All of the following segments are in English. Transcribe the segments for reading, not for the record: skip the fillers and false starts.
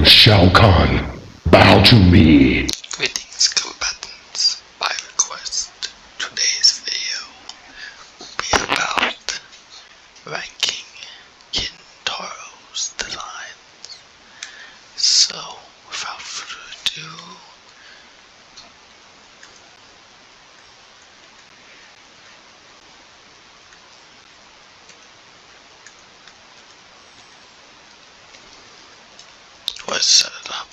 Shao Kahn, bow to me. Greetings, combatants. By request, today's video will be about ranking Kintaro's designs. So, without further ado, let's set it up.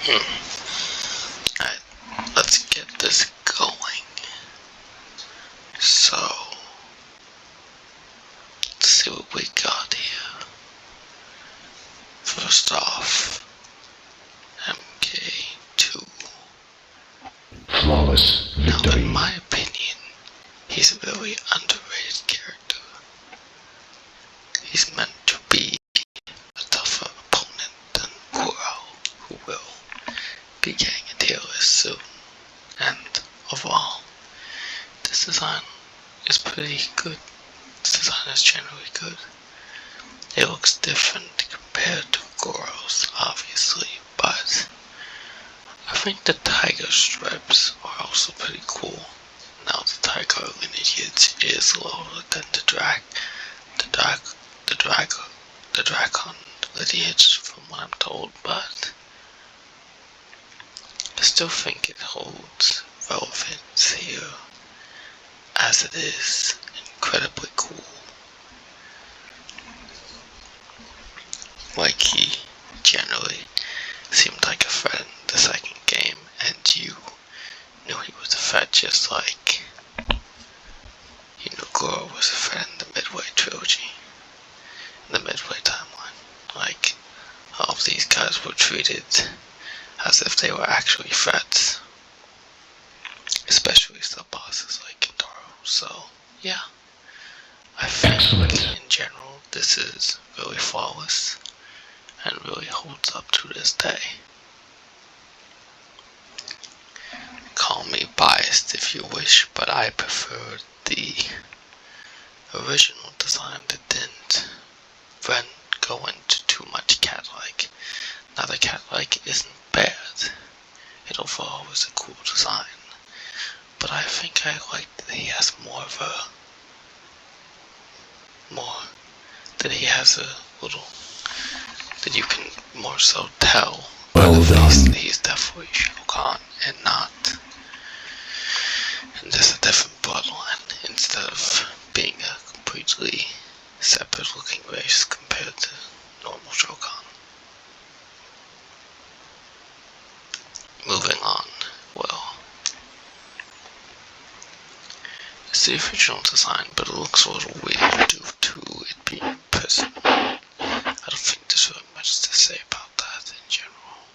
Alright, let's get this going. So, let's see what we got here. First off, MK2. Flawless Now, victory. in my opinion, he's a very underrated character. He's meant to be a tougher opponent than Goro, who will be getting a teir soon. And overall, this design is pretty good. This design is generally good. It looks different compared to Goro's, obviously, but I think the tiger stripes are also pretty cool. Now the tiger lineage is lower than the dragon lineage, from what I'm told, but I still think it holds relevance here, as it is incredibly cool. Like, he generally seemed like a threat in the second game, and you knew he was a threat, just like you knew Goro was a threat in the Midway trilogy, in the Midway timeline. Like, all of these guys were treated as if they were actually threats, especially sub-bosses like Kintaro. So, yeah, I think in general this is really flawless and really holds up to this day. Call me biased if you wish, but I prefer the original design that didn't go into too much cat-like. Now, the cat-like isn't bad. It overall was a cool design, but I think I like that he has that he has a little, that you can more so tell by the face that he's definitely Shao Kahn and not, and just a different bloodline instead of being a completely separate looking race compared to normal Shao Kahn. Moving on, well, it's the original design, but it looks a little weird due to it being in prison. I don't think there's really much to say about that in general.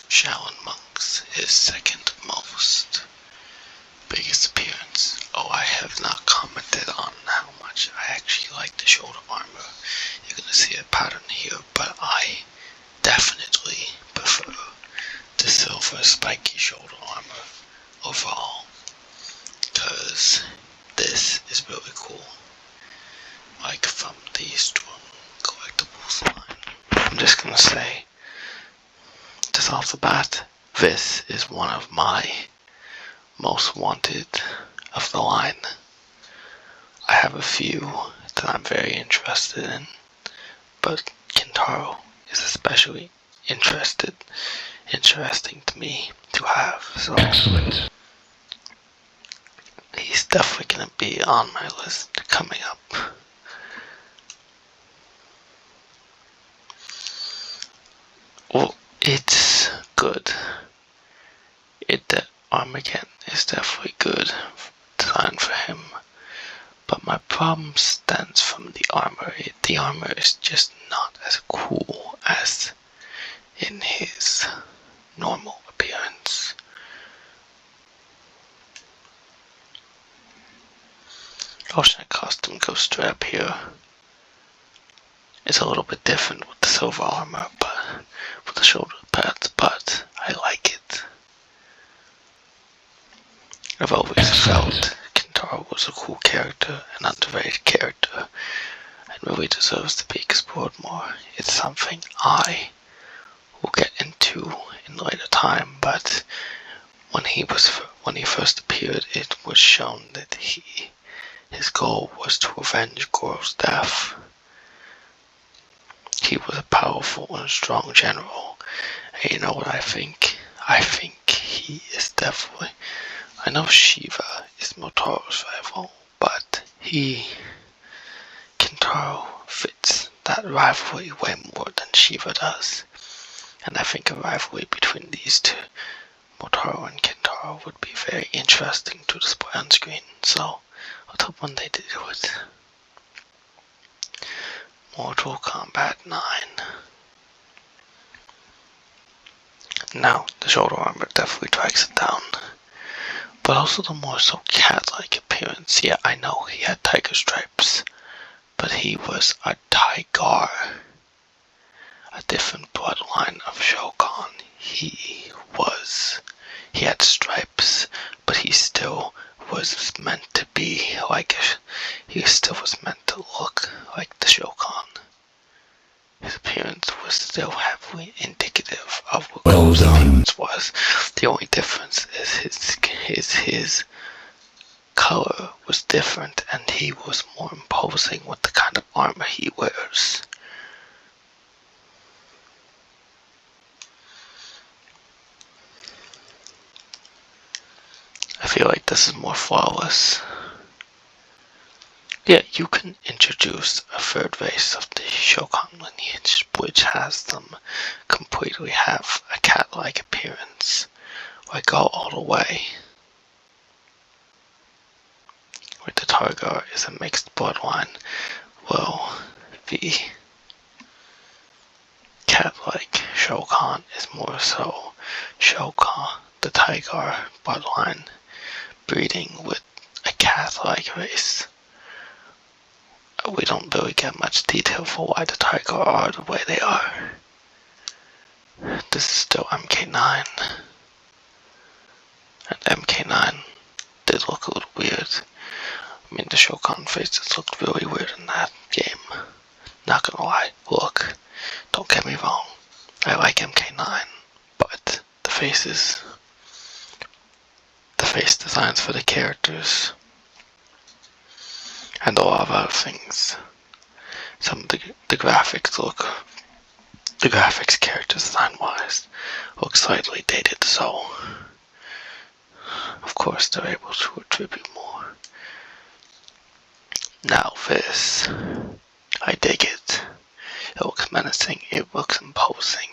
Shaolin Monk's his second most biggest appearance. Oh, I have not commented on how much I actually like the shoulder armor. You're gonna see a pattern here, but I definitely prefer the silver spiky shoulder armor overall, because this is really cool. Like, from the Storm Collectibles line. I'm just gonna say, just off the bat, this is one of my most wanted of the line. I have a few that I'm very interested in, but Kintaro is especially interesting to me to have. So Excellent. he's definitely gonna be on my list coming up. Well, it's good. The Armageddon is definitely good design for him. But my problem stems from the armor. The armor is just not as cool as in his normal appearance. Ocean costume goes straight up here. It's a little bit different with the silver armor, but with the shoulder pads, but I like it. I've always felt Kintaro was a cool character, an underrated character, and really deserves to be explored more. It's something I will get into in later time, but when he first appeared, it was shown that his goal was to avenge Goro's death. He was a powerful and strong general. And you know what I think? I think he is definitely... I know Shiva is Motoru's rival, but Kintaro fits that rivalry way more than Shiva does. And I think a rivalry between these two, Motoru and Kintaro, would be very interesting to display on screen. So, let's hope one day they do it. Mortal Kombat 9. Now, the shoulder armor definitely drags it down. But also the more so cat-like appearance. Yeah, I know he had tiger stripes, but he was a tiger. A different bloodline of Shogun. He had stripes, but he still was meant to be like he still was meant to look like the Shogun. His appearance was still heavily indicative of what Goro's appearance was. The only difference is his color was different, and he was more imposing with the kind of armor he wears. I feel like this is more flawless. Yeah, you can introduce a third race of the Shogun lineage, which has them completely have a cat-like appearance, or go all the way. Where the tiger is a mixed bloodline, well, the cat-like Shogun is more so Shogun, the tiger bloodline, breeding with a cat-like race. We don't really get much detail for why the tiger are the way they are. This is still MK9. And MK9 did look a little weird. I mean, the Shogun faces looked really weird in that game. Not gonna lie. Look, don't get me wrong. I like MK9, but the face designs for the characters, and a lot of other things. Some of the graphics character design wise look slightly dated, so of course they're able to attribute more. Now this, I dig it. It looks menacing, it looks imposing.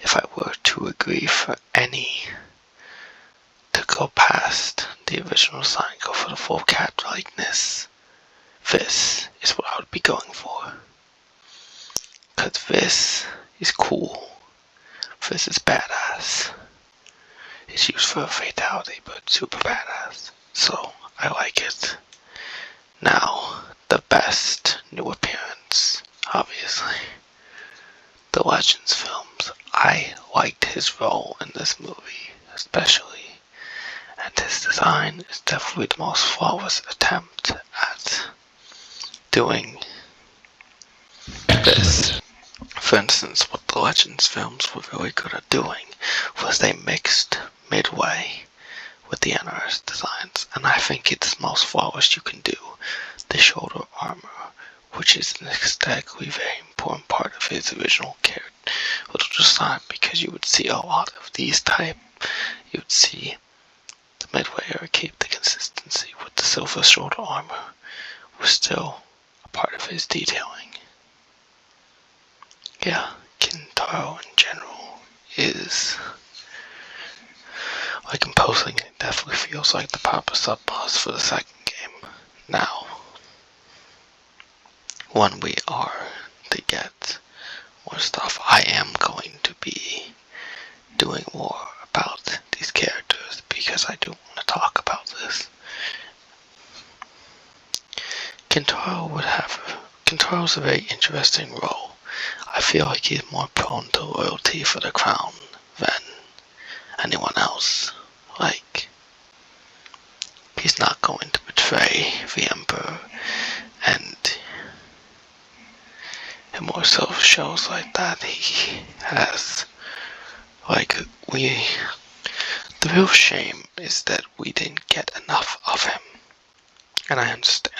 If I were to agree for any to go past the original design, go for the full cat likeness, this is what I would be going for. Cause this is cool. This is badass. It's used for a fatality, but super badass. So, I like it. Now, the best new appearance, obviously. The Legends films. I liked his role in this movie, especially. And his design is definitely the most flawless attempt at doing this. For instance, what the Legends films were really good at doing was they mixed midway with the NRS designs, and I think it's the most flawless you can do. The shoulder armor, which is aesthetically very important part of his original character little design, because you would see a lot of these type. You would see the Midwayer keep the consistency with the silver shoulder armor was still a part of his detailing. Yeah, Kintaro in general is like imposing. It definitely feels like the proper sub-boss for the second game. Now, when we are to get more stuff, I am going to be doing more about these characters because I do want to talk about this. Kintaro's a very interesting role. I feel like he's more prone to loyalty for the crown than anyone else. Like, he's not going to betray the Emperor, and it more so shows like that he has, like, the real shame is that we didn't get enough of him. And I understand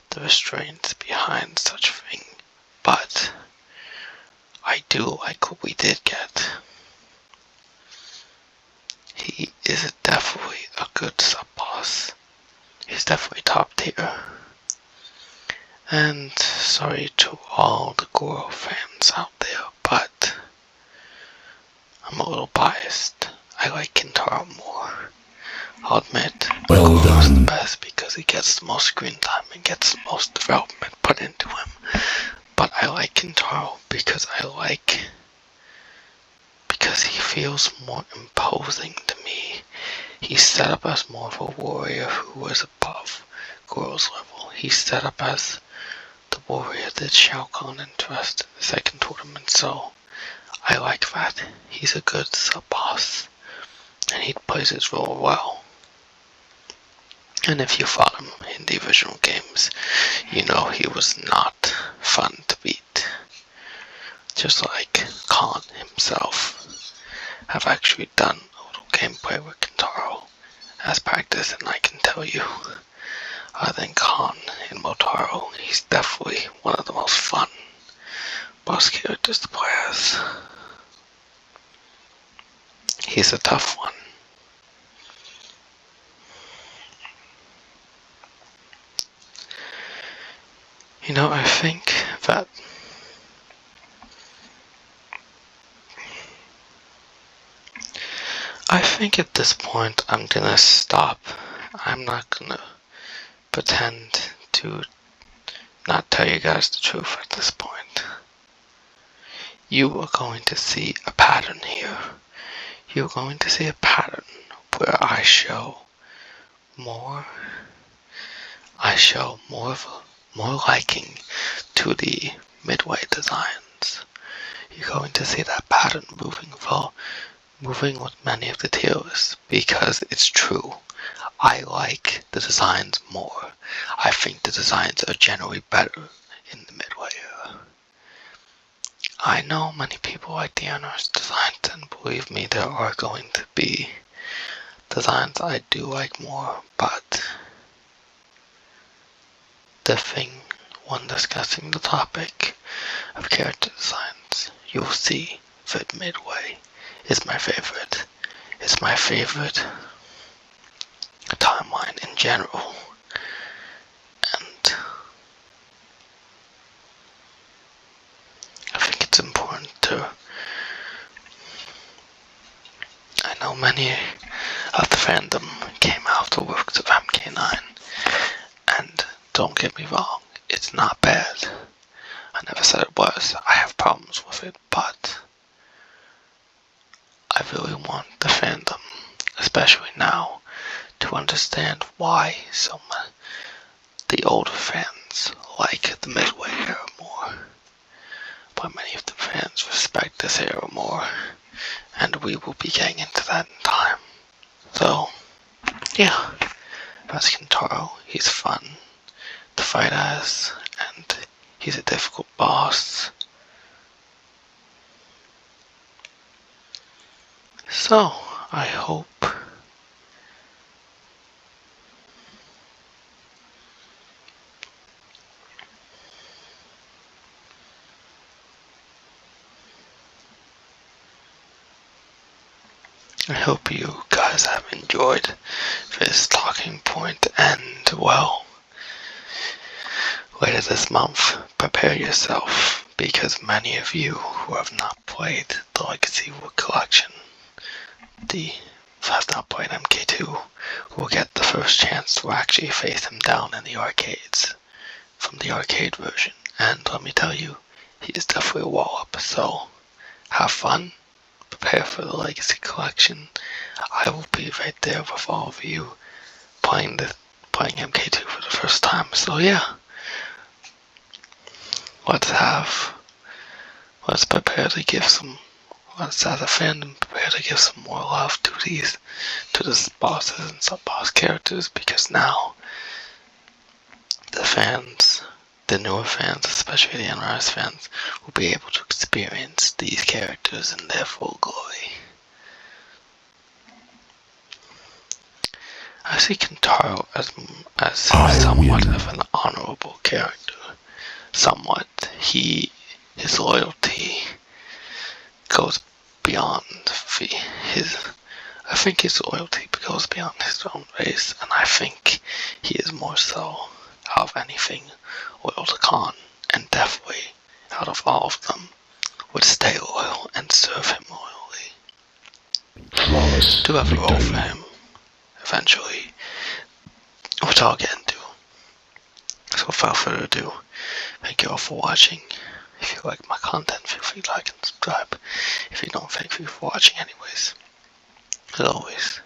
the restraints behind such a thing, but I do like what we did get. He is definitely a good sub-boss. He's definitely top tier. And sorry to all the Goro fans out there, but I'm a little biased. I like Kintaro more. I'll admit, Well Goro's the done. best because he gets the most screen time and gets the most development put into him. But I like Kintaro because he feels more imposing to me. He's set up as more of a warrior who was above Goro's level. He's set up as the warrior that Shao Kahn interested in the second tournament, so I like that. He's a good sub-boss, and he plays his role well. And if you fought him in the original games, you know he was not fun to beat. Just like Kahn himself. I've actually done a little gameplay with Kintaro as practice, and I can tell you, other than Kahn in Motaro, he's definitely one of the most fun boss characters to play as. He's a tough one. You know, I think that at this point I'm gonna stop. I'm not gonna pretend to not tell you guys the truth at this point. You are going to see a pattern here. You're going to see a pattern where I show more liking to the midway designs. You're going to see that pattern moving with many of the tiers, because it's true. I like the designs more. I think the designs are generally better in the midway era. I know many people like the Anar's designs, and believe me, there are going to be designs I do like more, but the thing when discussing the topic of character designs, you'll see that midway is my favorite. It's my favorite timeline in general. And I think it's important to... I know many of the fandom came out of the works of MK9, and don't get me wrong, it's not bad. I never said it was. I have problems with it, but I really want the fandom, especially now, to understand why the older fans like the midway era more. But many of the fans respect this era more, and we will be getting into that in time. So, yeah, that's Kintaro. He's fun to fight as, and he's a difficult boss. So, I hope I hope you guys have enjoyed this talking point, and well, later this month, prepare yourself, because many of you who have not played the Legacy Wood Collection, have not played MK2, will get the first chance to actually face him down in the arcades, from the arcade version, and let me tell you, he is definitely a wallop, so have fun, prepare for the Legacy Collection. I will be right there with all of you playing MK2 for the first time. So yeah, let's prepare to give some. Let's, as a fandom, prepare to give some more love to the bosses and sub-boss characters, because now the newer fans, especially the NRS fans, will be able to experience these characters in their full glory. I see Kintaro as somewhat of an honorable character. Somewhat. His loyalty goes beyond I think his loyalty goes beyond his own race, and I think he is more so, out of anything, loyal to Khan, and definitely, out of all of them, would stay loyal and serve him loyally. Flawless Do have a role for victory. him, eventually, which I'll get into. So without further ado, thank you all for watching. If you like my content, feel free to like and subscribe. If you don't, thank you for watching anyways. As always,